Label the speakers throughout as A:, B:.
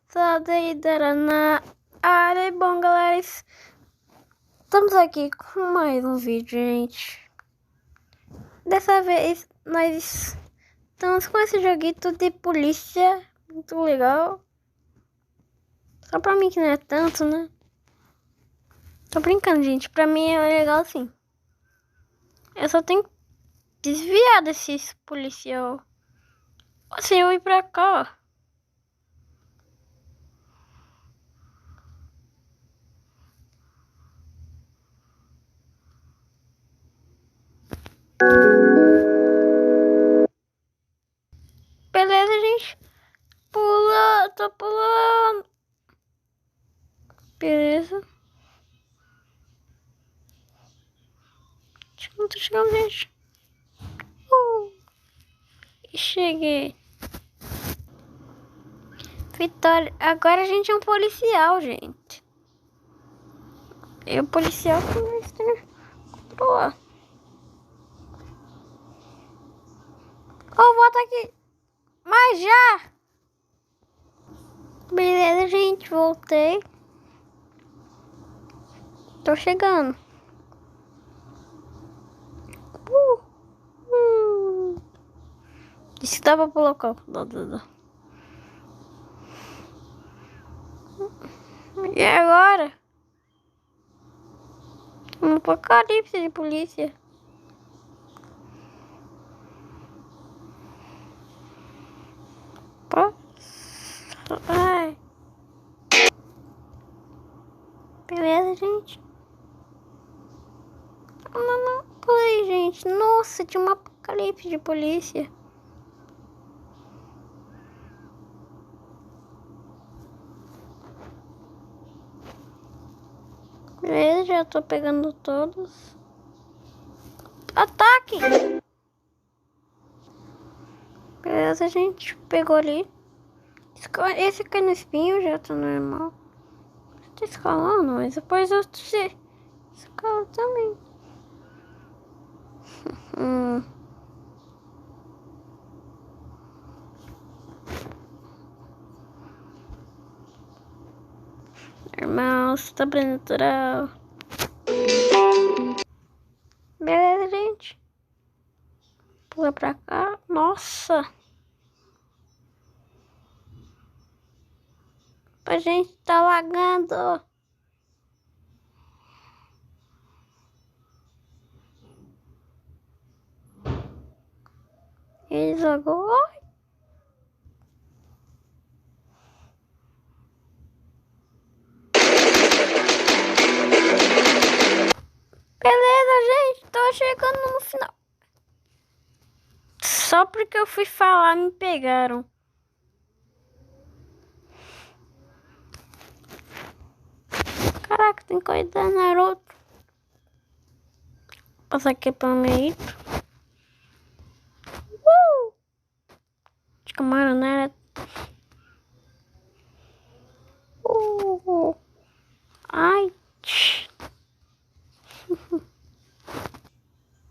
A: Sadeira na área. Bom, galera, estamos aqui com mais um vídeo, gente. Dessa vez nós estamos com esse joguito de polícia muito legal. Só pra mim que não é tanto, né? Tô brincando, gente. Pra mim é legal sim. Eu só tenho que desviar desses policial. Assim, eu ir pra cá, ó. Beleza, gente. Pula, tô pulando. Beleza. Acho que não tô chegando, gente. Cheguei. Vitória. Agora a gente é um policial, gente. E o policial que vai ter controlar. Volta aqui. Mas já. Beleza, gente. Voltei. Tô chegando. Disse que dava pro local. E agora? Um apocalipse de polícia. Ai. Beleza, gente. Não. Ai, gente. Nossa, tinha um apocalipse de polícia. Beleza, já tô pegando todos. Ataque! Beleza, gente. Pegou ali. Esse cai no espinho já tá normal. Tô escalando, mas depois eu escalo também. Normal, sobrenatural. Beleza, gente. Pula pra cá. Nossa. A gente tá lagando. Eles agora. Beleza, gente. Tô chegando no final. Só porque eu fui falar, me pegaram. Caraca, tem coisa da Naruto. Passar aqui pro meio. De camarão. Ai.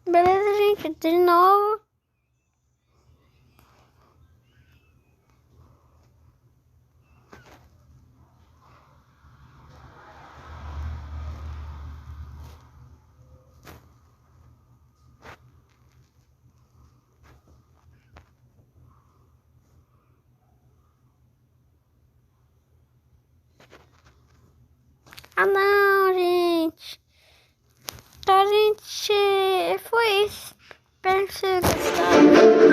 A: Beleza, gente. De novo. Ah, não, gente. Tá, gente. Foi isso. Espero que vocês gostaram.